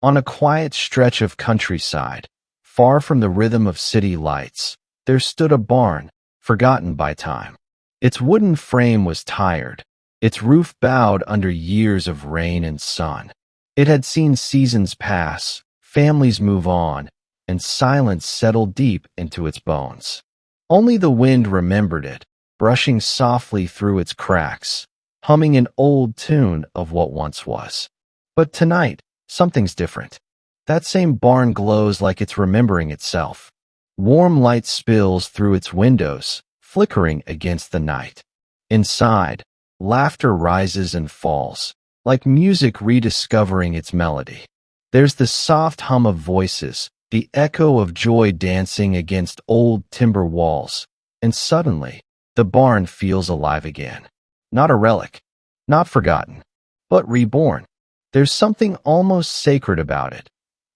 On a quiet stretch of countryside, far from the rhythm of city lights, there stood a barn, forgotten by time. Its wooden frame was tired, its roof bowed under years of rain and sun. It had seen seasons pass, families move on, and silence settle deep into its bones. Only the wind remembered it, brushing softly through its cracks, humming an old tune of what once was. But tonight, something's different. That same barn glows like it's remembering itself. Warm light spills through its windows, flickering against the night. Inside, laughter rises and falls, like music rediscovering its melody. There's the soft hum of voices, the echo of joy dancing against old timber walls, and suddenly, the barn feels alive again. Not a relic, not forgotten, but reborn. There's something almost sacred about it.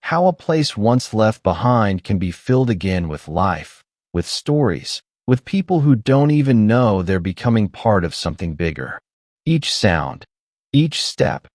How a place once left behind can be filled again with life, with stories, with people who don't even know they're becoming part of something bigger. Each sound, each step,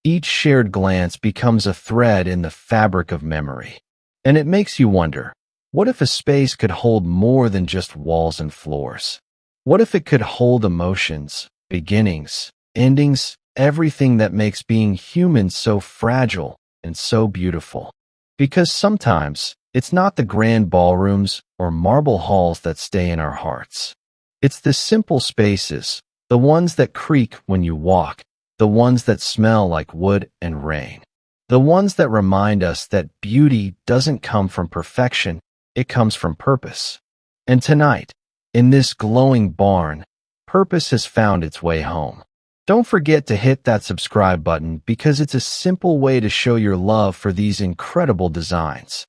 each shared glance becomes a thread in the fabric of memory. And it makes you wonder, what if a space could hold more than just walls and floors? What if it could hold emotions, beginnings, endings, everything that makes being human so fragile and so beautiful? Because sometimes, it's not the grand ballrooms or marble halls that stay in our hearts. It's the simple spaces, the ones that creak when you walk, the ones that smell like wood and rain, the ones that remind us that beauty doesn't come from perfection, it comes from purpose. And tonight, in this glowing barn, purpose has found its way home. Don't forget to hit that subscribe button because it's a simple way to show your love for these incredible designs.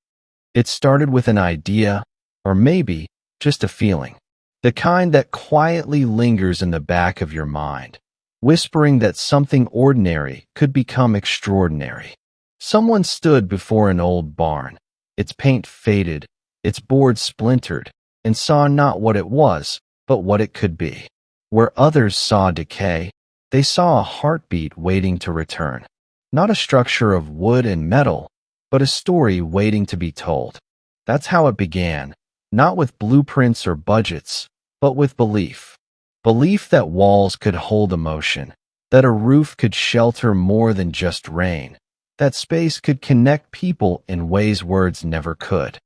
It started with an idea, or maybe just a feeling. The kind that quietly lingers in the back of your mind, whispering that something ordinary could become extraordinary. Someone stood before an old barn, its paint faded, its boards splintered, and saw not what it was, but what it could be. Where others saw decay, they saw a heartbeat waiting to return. Not a structure of wood and metal, but a story waiting to be told. That's how it began, not with blueprints or budgets, but with belief. Belief that walls could hold emotion, that a roof could shelter more than just rain, that space could connect people in ways words never could.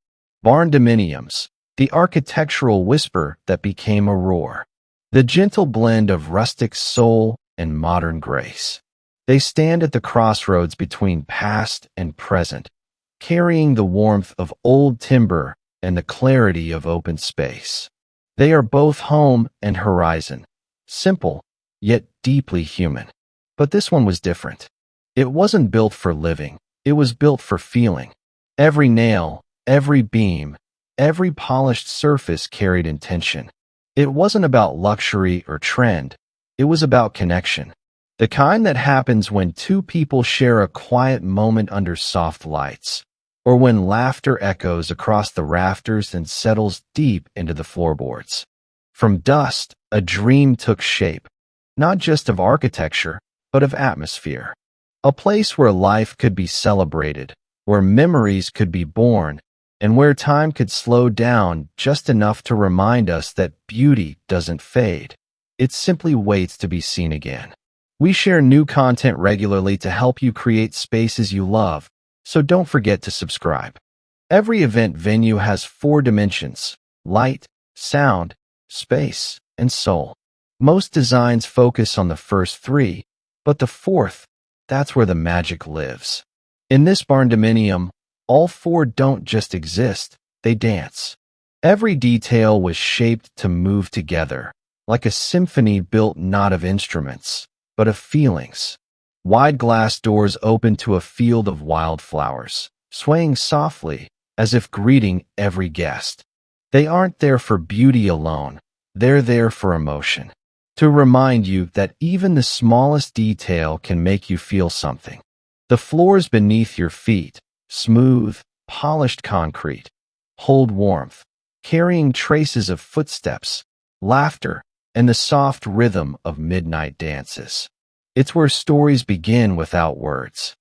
Barndominiums, the architectural whisper that became a roar. The gentle blend of rustic soul and modern grace. They stand at the crossroads between past and present, carrying the warmth of old timber and the clarity of open space. They are both home and horizon, simple, yet deeply human. But this one was different. It wasn't built for living, it was built for feeling. Every nail, every beam, every polished surface carried intention. It wasn't about luxury or trend, it was about connection. The kind that happens when two people share a quiet moment under soft lights, or when laughter echoes across the rafters and settles deep into the floorboards. From dust, a dream took shape, not just of architecture, but of atmosphere. A place where life could be celebrated, where memories could be born, and where time could slow down just enough to remind us that beauty doesn't fade. It simply waits to be seen again. We share new content regularly to help you create spaces you love, so don't forget to subscribe. Every event venue has 4 dimensions: light, sound, space, and soul. Most designs focus on the first 3, but the 4th, that's where the magic lives. In this barndominium, all 4 don't just exist, they dance. Every detail was shaped to move together, like a symphony built not of instruments, but of feelings. Wide glass doors open to a field of wildflowers, swaying softly, as if greeting every guest. They aren't there for beauty alone, they're there for emotion. To remind you that even the smallest detail can make you feel something. The floors beneath your feet, smooth, polished concrete, hold warmth, carrying traces of footsteps, laughter, and the soft rhythm of midnight dances. It's where stories begin without words.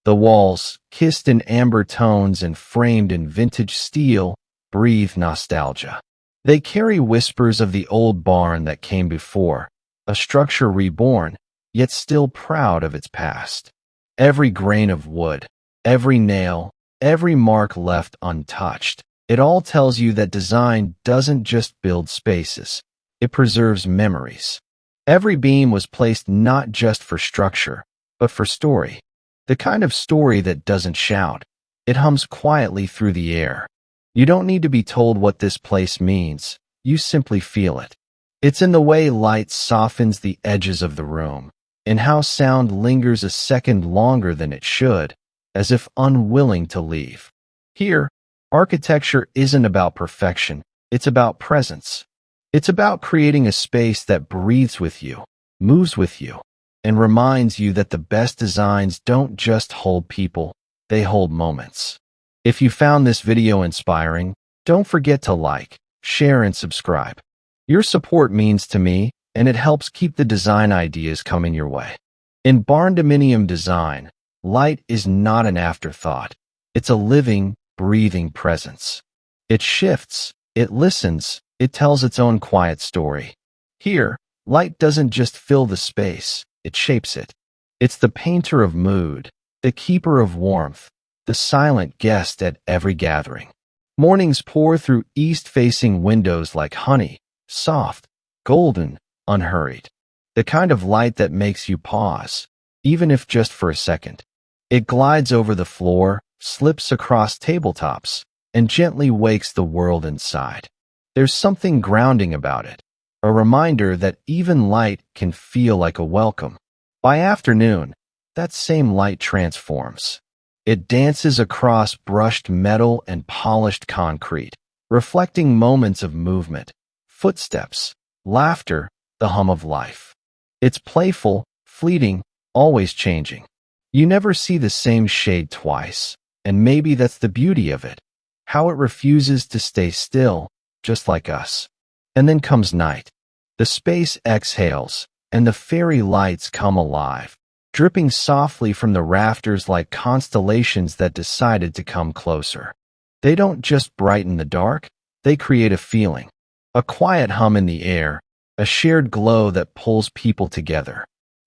The walls, kissed in amber tones and framed in vintage steel, breathe nostalgia. They carry whispers of the old barn that came before, a structure reborn, yet still proud of its past. Every grain of wood, every nail, every mark left untouched. It all tells you that design doesn't just build spaces, it preserves memories. Every beam was placed not just for structure, but for story. The kind of story that doesn't shout. It hums quietly through the air. You don't need to be told what this place means. You simply feel it. It's in the way light softens the edges of the room, in how sound lingers a second longer than it should, as if unwilling to leave. Here, architecture isn't about perfection. It's about presence. It's about creating a space that breathes with you, moves with you, and reminds you that the best designs don't just hold people, they hold moments. If you found this video inspiring, don't forget to like, share, and subscribe. Your support means to me, and it helps keep the design ideas coming your way. In barndominium design, light is not an afterthought. It's a living, breathing presence. It shifts, it listens, it tells its own quiet story. Here, light doesn't just fill the space, it shapes it. It's the painter of mood, the keeper of warmth, the silent guest at every gathering. Mornings pour through east-facing windows like honey, soft, golden, unhurried. The kind of light that makes you pause, even if just for a second. It glides over the floor, slips across tabletops, and gently wakes the world inside. There's something grounding about it, a reminder that even light can feel like a welcome. By afternoon, that same light transforms. It dances across brushed metal and polished concrete, reflecting moments of movement, footsteps, laughter, the hum of life. It's playful, fleeting, always changing. You never see the same shade twice, and maybe that's the beauty of it, how it refuses to stay still, just like us. And then comes night. The space exhales, and the fairy lights come alive, dripping softly from the rafters like constellations that decided to come closer. They don't just brighten the dark, they create a feeling, a quiet hum in the air, a shared glow that pulls people together.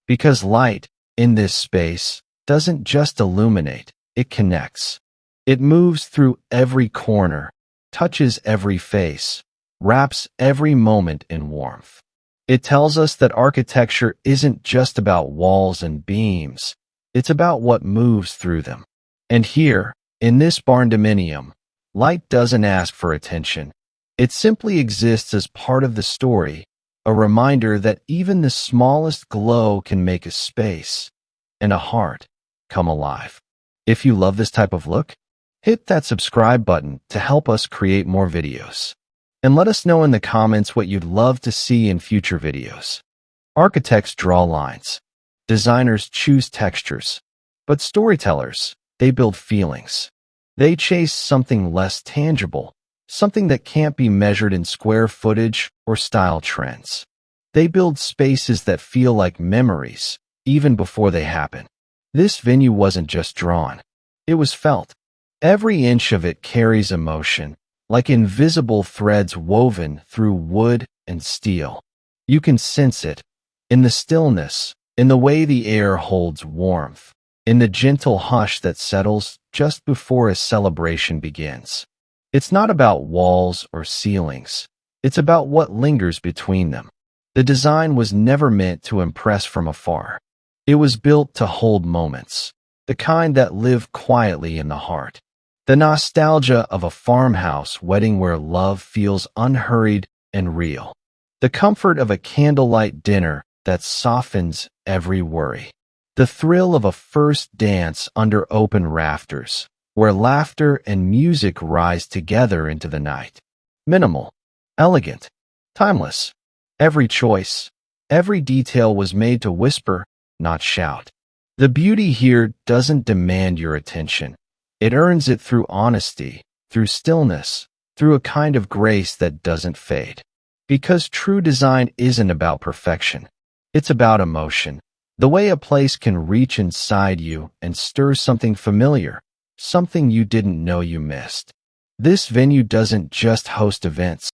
Because light, in this space, doesn't just illuminate, it connects. It moves through every corner, touches every face, wraps every moment in warmth. It tells us that architecture isn't just about walls and beams, it's about what moves through them. And here, in this barndominium, light doesn't ask for attention. It simply exists as part of the story, a reminder that even the smallest glow can make a space and a heart come alive. If you love this type of look, hit that subscribe button to help us create more videos. And let us know in the comments what you'd love to see in future videos. Architects draw lines. Designers choose textures. But storytellers, they build feelings. They chase something less tangible, something that can't be measured in square footage or style trends. They build spaces that feel like memories, even before they happen. This venue wasn't just drawn. It was felt. Every inch of it carries emotion, like invisible threads woven through wood and steel. You can sense it in the stillness, in the way the air holds warmth, in the gentle hush that settles just before a celebration begins. It's not about walls or ceilings. It's about what lingers between them. The design was never meant to impress from afar. It was built to hold moments, the kind that live quietly in the heart. The nostalgia of a farmhouse wedding where love feels unhurried and real. The comfort of a candlelight dinner that softens every worry. The thrill of a first dance under open rafters, where laughter and music rise together into the night. Minimal, elegant, timeless. Every choice, every detail was made to whisper, not shout. The beauty here doesn't demand your attention. It earns it through honesty, through stillness, through a kind of grace that doesn't fade. Because true design isn't about perfection. It's about emotion. The way a place can reach inside you and stir something familiar, something you didn't know you missed. This venue doesn't just host events,